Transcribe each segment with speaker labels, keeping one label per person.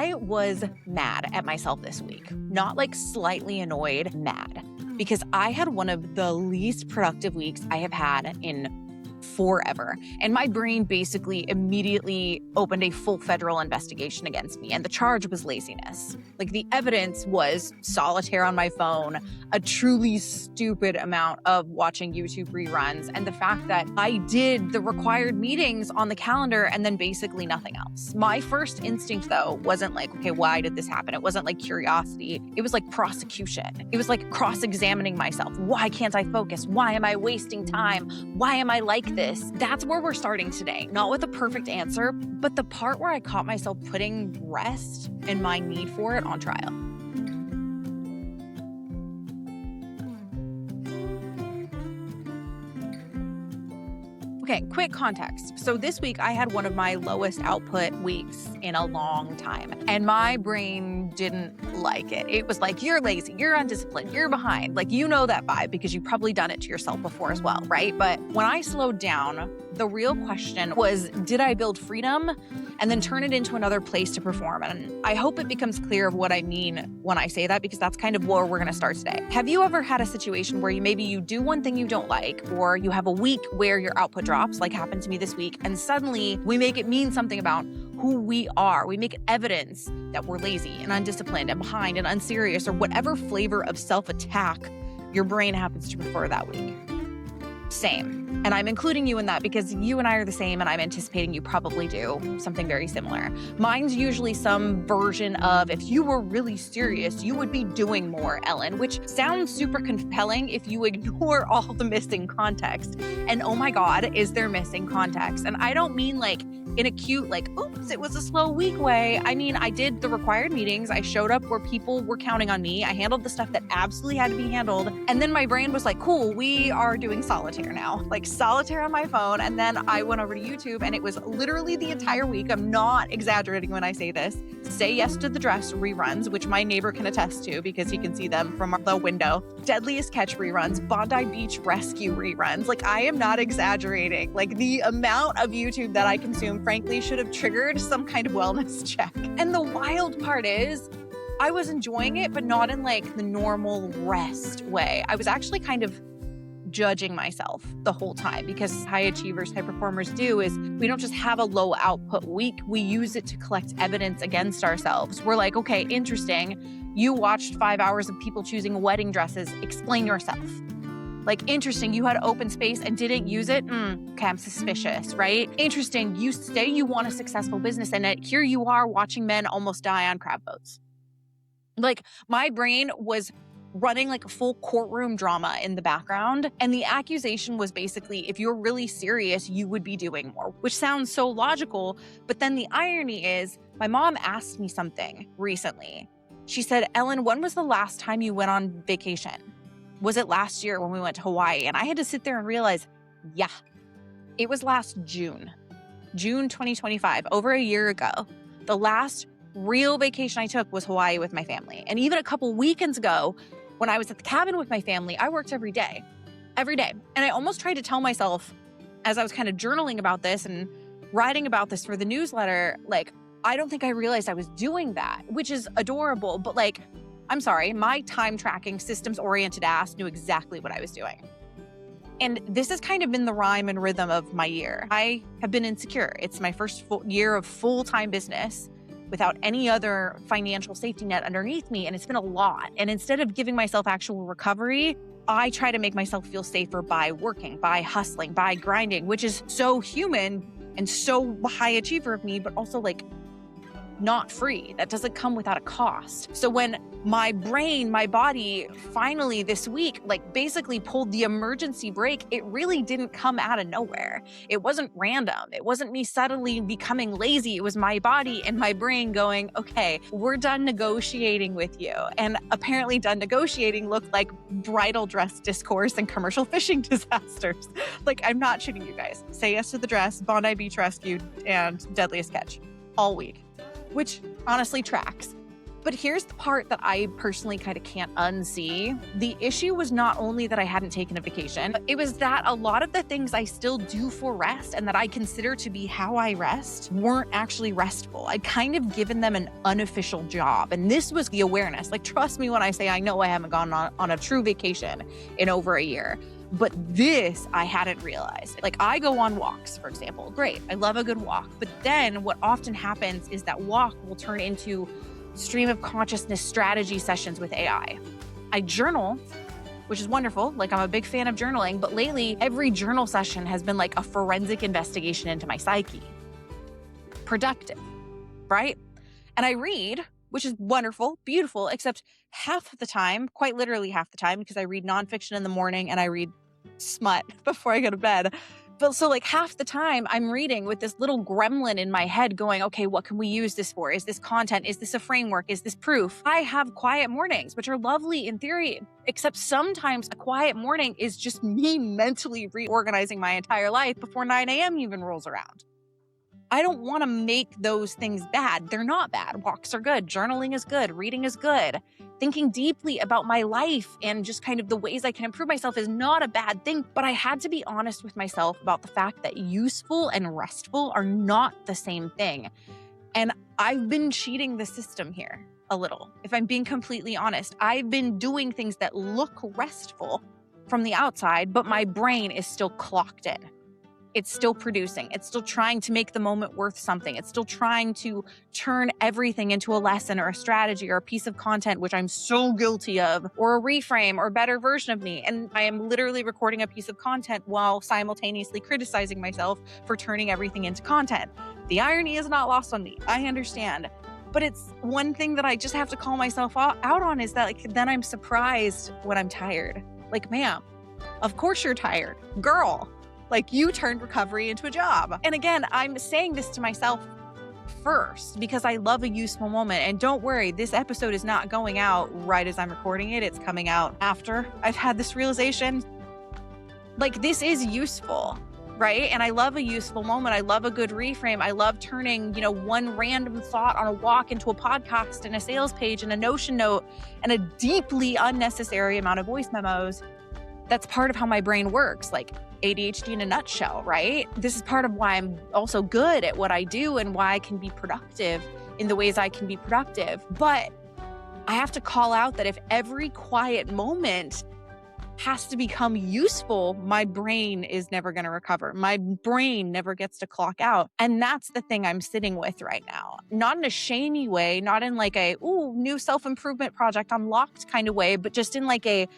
Speaker 1: I was mad at myself this week, not like slightly annoyed, mad, because I had one of the least productive weeks I have had in forever. And my brain basically immediately opened a full federal investigation against me. And the charge was laziness. Like the evidence was solitaire on my phone, a truly stupid amount of watching YouTube reruns, and the fact that I did the required meetings on the calendar and then basically nothing else. My first instinct, though, wasn't like, okay, why did this happen? It wasn't like curiosity. It was like prosecution. It was like cross-examining myself. Why can't I focus? Why am I wasting time? Why am I like this? That's where we're starting today. Not with a perfect answer, but the part where I caught myself putting rest and my need for it on trial. Okay, quick context. So this week I had one of my lowest output weeks in a long time, and my brain didn't like it. It was like, you're lazy, you're undisciplined, you're behind. Like, you know that vibe because you've probably done it to yourself before as well, right? But when I slowed down, the real question was, did I build freedom and then turn it into another place to perform? And I hope it becomes clear of what I mean when I say that, because that's kind of where we're going to start today. Have you ever had a situation where maybe you do one thing you don't like, or you have a week where your output drops, like happened to me this week, and suddenly we make it mean something about who we are. We make it evidence that we're lazy and undisciplined and behind and unserious, or whatever flavor of self-attack your brain happens to prefer that week. Same. And I'm including you in that because you and I are the same, and I'm anticipating you probably do something very similar. Mine's usually some version of, if you were really serious, you would be doing more, Ellen, which sounds super compelling if you ignore all the missing context. And oh my God, is there missing context? And I don't mean like in a cute, like, oops, it was a slow week way. I mean, I did the required meetings. I showed up where people were counting on me. I handled the stuff that absolutely had to be handled. And then my brain was like, cool, we are doing solitaire now. Like solitaire on my phone. And then I went over to YouTube, and it was literally the entire week. I'm not exaggerating when I say this. Say Yes to the Dress reruns, which my neighbor can attest to because he can see them from the window. Deadliest Catch reruns, Bondi Beach Rescue reruns. Like, I am not exaggerating. Like, the amount of YouTube that I consume, frankly, should have triggered some kind of wellness check. And the wild part is, I was enjoying it, but not in like the normal rest way. I was actually kind of judging myself the whole time, because high achievers, high performers do is we don't just have a low output week. We use it to collect evidence against ourselves. We're like, okay, interesting. You watched 5 hours of people choosing wedding dresses. Explain yourself. Like, interesting, you had open space and didn't use it. Okay, I'm suspicious, right? Interesting, you say you want a successful business, and here you are watching men almost die on crab boats. Like, my brain was running like a full courtroom drama in the background. And the accusation was basically, if you're really serious, you would be doing more, which sounds so logical. But then the irony is, my mom asked me something recently. She said, Ellen, when was the last time you went on vacation? Was it last year when we went to Hawaii? And I had to sit there and realize, yeah, it was last June 2025, over a year ago. The last real vacation I took was Hawaii with my family. And even a couple weekends ago, when I was at the cabin with my family, I worked every day. And I almost tried to tell myself, as I was kind of journaling about this and writing about this for the newsletter, like, I don't think I realized I was doing that, which is adorable. But like, I'm sorry, my time tracking, systems oriented ass knew exactly what I was doing. And this has kind of been the rhyme and rhythm of my year. I have been insecure. It's my first full year of full-time business without any other financial safety net underneath me. And it's been a lot. And instead of giving myself actual recovery, I try to make myself feel safer by working, by hustling, by grinding, which is so human and so high achiever of me, but also like not free. That doesn't come without a cost. So when my brain, my body finally this week, like basically pulled the emergency brake, it really didn't come out of nowhere. It wasn't random. It wasn't me suddenly becoming lazy. It was my body and my brain going, okay, we're done negotiating with you. And apparently done negotiating looked like bridal dress discourse and commercial fishing disasters. Like, I'm not shitting you guys. Say Yes to the Dress, Bondi Beach Rescue, and Deadliest Catch all week, which honestly tracks. But here's the part that I personally kind of can't unsee. The issue was not only that I hadn't taken a vacation, it was that a lot of the things I still do for rest and that I consider to be how I rest weren't actually restful. I'd kind of given them an unofficial job. And this was the awareness. Like, trust me when I say I know I haven't gone on a true vacation in over a year. But this I hadn't realized. Like, I go on walks, for example. Great. I love a good walk. But then what often happens is that walk will turn into stream of consciousness strategy sessions with AI. I journal, which is wonderful. Like, I'm a big fan of journaling, but lately every journal session has been like a forensic investigation into my psyche. Productive, right? And I read, which is wonderful, beautiful, except half of the time, quite literally half the time, because I read nonfiction in the morning and I read smut before I go to bed. But so like half the time I'm reading with this little gremlin in my head going, okay, what can we use this for? Is this content? Is this a framework? Is this proof? I have quiet mornings, which are lovely in theory, except sometimes a quiet morning is just me mentally reorganizing my entire life before 9 a.m. even rolls around. I don't want to make those things bad. They're not bad. Walks are good. Journaling is good. Reading is good. Thinking deeply about my life and just kind of the ways I can improve myself is not a bad thing. But I had to be honest with myself about the fact that useful and restful are not the same thing. And I've been cheating the system here a little. If I'm being completely honest, I've been doing things that look restful from the outside, but my brain is still clocked in. It's still producing. It's still trying to make the moment worth something. It's still trying to turn everything into a lesson or a strategy or a piece of content, which I'm so guilty of, or a reframe or a better version of me. And I am literally recording a piece of content while simultaneously criticizing myself for turning everything into content. The irony is not lost on me. I understand. But it's one thing that I just have to call myself out on is that then I'm surprised when I'm tired. Like, ma'am, of course you're tired. Girl. Like, you turned recovery into a job. And again, I'm saying this to myself first because I love a useful moment. And don't worry, this episode is not going out right as I'm recording it. It's coming out after I've had this realization. Like, this is useful, right? And I love a useful moment. I love a good reframe. I love turning, one random thought on a walk into a podcast and a sales page and a Notion note and a deeply unnecessary amount of voice memos. That's part of how my brain works. Like, ADHD in a nutshell, right? This is part of why I'm also good at what I do and why I can be productive in the ways I can be productive. But I have to call out that if every quiet moment has to become useful, my brain is never going to recover. My brain never gets to clock out. And that's the thing I'm sitting with right now. Not in a shamey way, not in like a, new self-improvement project unlocked kind of way, but just in like a,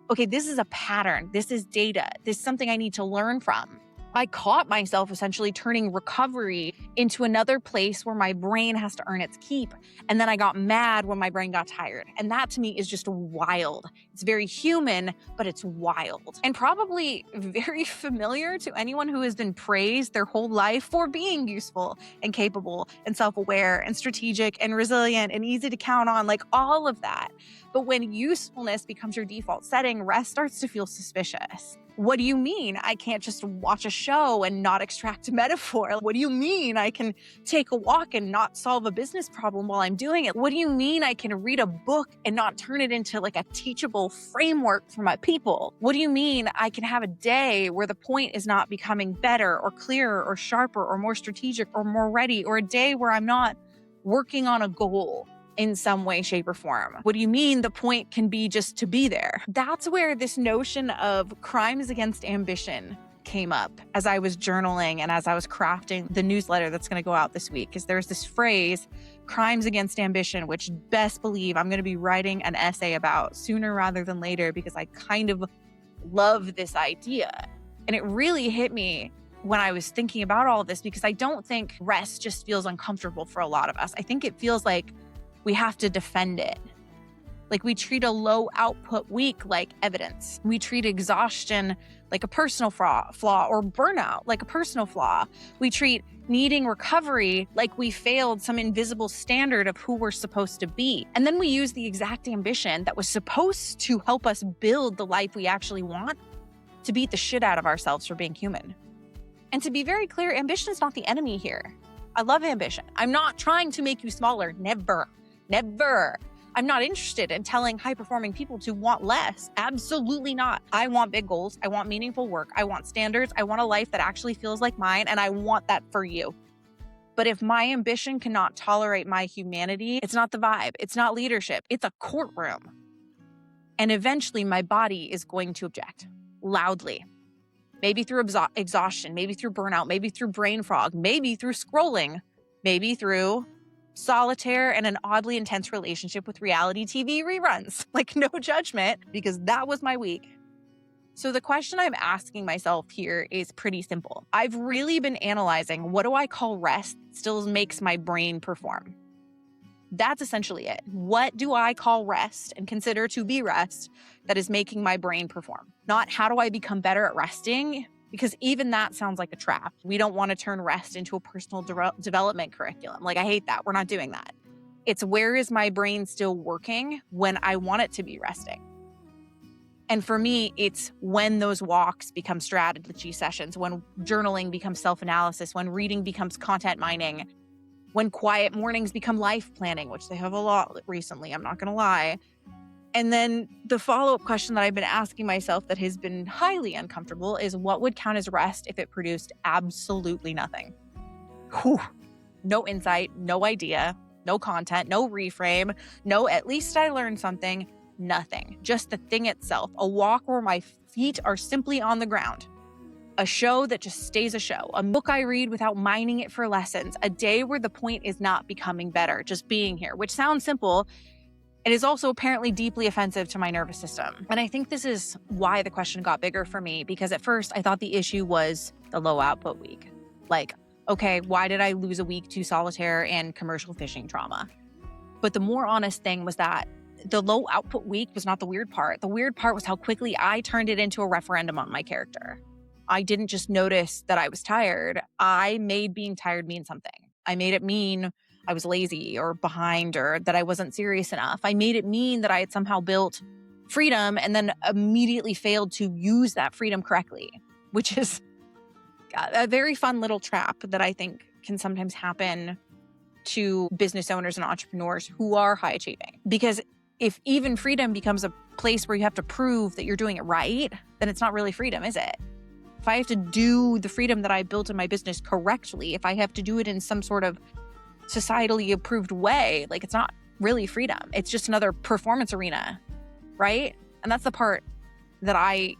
Speaker 1: okay, this is a pattern. This is data. This is something I need to learn from. I caught myself essentially turning recovery into another place where my brain has to earn its keep. And then I got mad when my brain got tired. And that to me is just wild. It's very human, but it's wild. And probably very familiar to anyone who has been praised their whole life for being useful and capable and self-aware and strategic and resilient and easy to count on, like all of that. But when usefulness becomes your default setting, rest starts to feel suspicious. What do you mean I can't just watch a show and not extract a metaphor? What do you mean I can take a walk and not solve a business problem while I'm doing it? What do you mean I can read a book and not turn it into like a teachable framework for my people? What do you mean I can have a day where the point is not becoming better or clearer or sharper or more strategic or more ready, or a day where I'm not working on a goal in some way, shape, or form? What do you mean the point can be just to be there? That's where this notion of crimes against ambition came up as I was journaling and as I was crafting the newsletter that's going to go out this week. Because there's this phrase, crimes against ambition, which best believe I'm going to be writing an essay about sooner rather than later, because I kind of love this idea. And it really hit me when I was thinking about all of this, because I don't think rest just feels uncomfortable for a lot of us. I think it feels like we have to defend it. Like, we treat a low output week like evidence. We treat exhaustion like a personal flaw, or burnout like a personal flaw. We treat needing recovery like we failed some invisible standard of who we're supposed to be. And then we use the exact ambition that was supposed to help us build the life we actually want to beat the shit out of ourselves for being human. And to be very clear, ambition is not the enemy here. I love ambition. I'm not trying to make you smaller, never. Never. I'm not interested in telling high-performing people to want less. Absolutely not. I want big goals. I want meaningful work. I want standards. I want a life that actually feels like mine, and I want that for you. But if my ambition cannot tolerate my humanity, it's not the vibe. It's not leadership. It's a courtroom. And eventually my body is going to object loudly. Maybe through exhaustion, maybe through burnout, maybe through brain fog, maybe through scrolling, maybe through solitaire and an oddly intense relationship with reality TV reruns. Like, no judgment, because that was my week. So the question I'm asking myself here is pretty simple. I've really been analyzing, what do I call rest that still makes my brain perform? That's essentially it. What do I call rest and consider to be rest that is making my brain perform? Not how do I become better at resting? Because even that sounds like a trap. We don't want to turn rest into a personal development curriculum. Like, I hate that. We're not doing that. It's where is my brain still working when I want it to be resting? And for me, it's when those walks become strategy sessions, when journaling becomes self-analysis, when reading becomes content mining, when quiet mornings become life planning, which they have a lot recently, I'm not going to lie. And then the follow-up question that I've been asking myself that has been highly uncomfortable is, what would count as rest if it produced absolutely nothing? Whew. No insight, no idea, no content, no reframe, no at least I learned something, nothing. Just the thing itself, a walk where my feet are simply on the ground. A show that just stays a show, a book I read without mining it for lessons, a day where the point is not becoming better, just being here, which sounds simple. It is also apparently deeply offensive to my nervous system. And I think this is why the question got bigger for me, because at first I thought the issue was the low output week. Like, okay, why did I lose a week to solitaire and commercial phishing trauma? But the more honest thing was that the low output week was not the weird part. The weird part was how quickly I turned it into a referendum on my character. I didn't just notice that I was tired. I made being tired mean something. I made it mean I was lazy or behind or that I wasn't serious enough. I made it mean that I had somehow built freedom and then immediately failed to use that freedom correctly, which is a very fun little trap that I think can sometimes happen to business owners and entrepreneurs who are high achieving. Because if even freedom becomes a place where you have to prove that you're doing it right, then it's not really freedom, is it? If I have to do the freedom that I built in my business correctly, if I have to do it in some sort of societally approved way, like, it's not really freedom. It's just another performance arena, right? And that's the part that I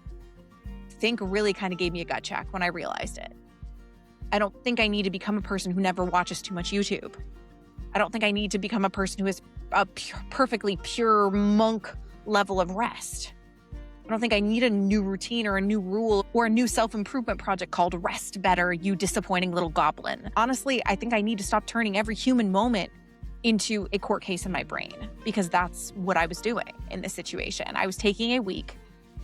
Speaker 1: think really kind of gave me a gut check when I realized it. I don't think I need to become a person who never watches too much YouTube. I don't think I need to become a person who is a perfectly pure monk level of rest. I don't think I need a new routine or a new rule or a new self-improvement project called Rest Better, you disappointing little goblin. Honestly, I think I need to stop turning every human moment into a court case in my brain, because that's what I was doing in this situation. I was taking a week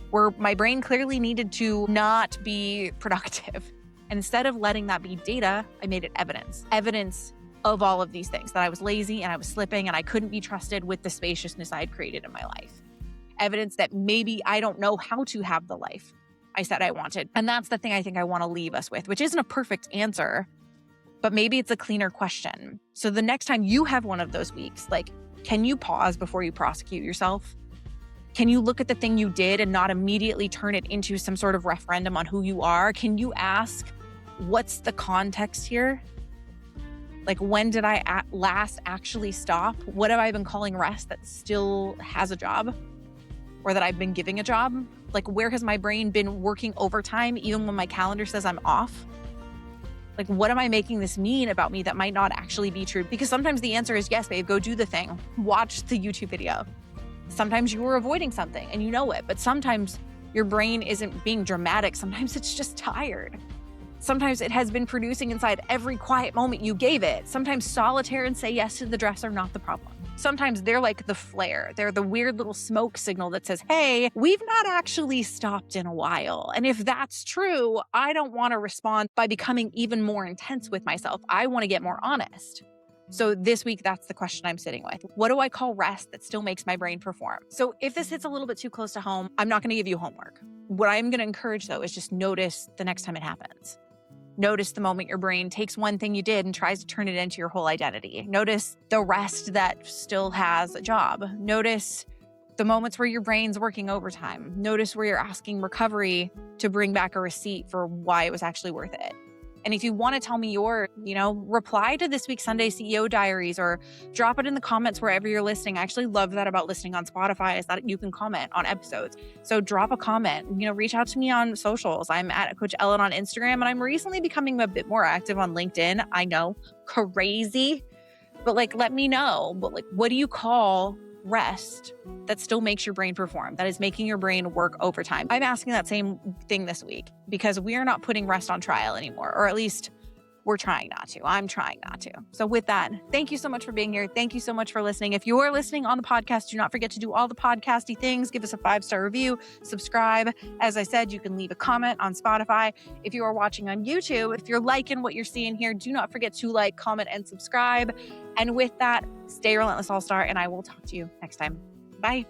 Speaker 1: where my brain clearly needed to not be productive. And instead of letting that be data, I made it evidence. Evidence of all of these things, that I was lazy and I was slipping and I couldn't be trusted with the spaciousness I had created in my life. Evidence that maybe I don't know how to have the life I said I wanted. And that's the thing I think I want to leave us with, which isn't a perfect answer, but maybe it's a cleaner question. So the next time you have one of those weeks, like, can you pause before you prosecute yourself? Can you look at the thing you did and not immediately turn it into some sort of referendum on who you are? Can you ask, what's the context here? Like, when did I last actually stop? What have I been calling rest that still has a job? Or that I've been giving a job? Like, where has my brain been working overtime even when my calendar says I'm off? Like, what am I making this mean about me that might not actually be true? Because sometimes the answer is, yes, babe, go do the thing. Watch the YouTube video. Sometimes you were avoiding something and you know it, but sometimes your brain isn't being dramatic. Sometimes it's just tired. Sometimes it has been producing inside every quiet moment you gave it. Sometimes solitaire and say yes to the dress are not the problem. Sometimes they're like the flare. They're the weird little smoke signal that says, hey, we've not actually stopped in a while. And if that's true, I don't want to respond by becoming even more intense with myself. I want to get more honest. So this week, that's the question I'm sitting with. What do I call rest that still makes my brain perform? So if this hits a little bit too close to home, I'm not going to give you homework. What I'm going to encourage, though, is just notice the next time it happens. Notice the moment your brain takes one thing you did and tries to turn it into your whole identity. Notice the rest that still has a job. Notice the moments where your brain's working overtime. Notice where you're asking recovery to bring back a receipt for why it was actually worth it. And if you want to tell me your, reply to this week's Sunday CEO Diaries or drop it in the comments wherever you're listening. I actually love that about listening on Spotify is that you can comment on episodes. So drop a comment, reach out to me on socials. I'm at Coach Ellen on Instagram, and I'm recently becoming a bit more active on LinkedIn. I know, crazy, but let me know. But what do you call rest that still makes your brain perform, that is making your brain work overtime? I'm asking that same thing this week because we are not putting rest on trial anymore, or at least we're trying not to. I'm trying not to. So with that, thank you so much for being here. Thank you so much for listening. If you're listening on the podcast, do not forget to do all the podcasty things. Give us a 5-star review, subscribe. As I said, you can leave a comment on Spotify. If you are watching on YouTube, if you're liking what you're seeing here, do not forget to like, comment, and subscribe. And with that, stay relentless, all-star, and I will talk to you next time. Bye.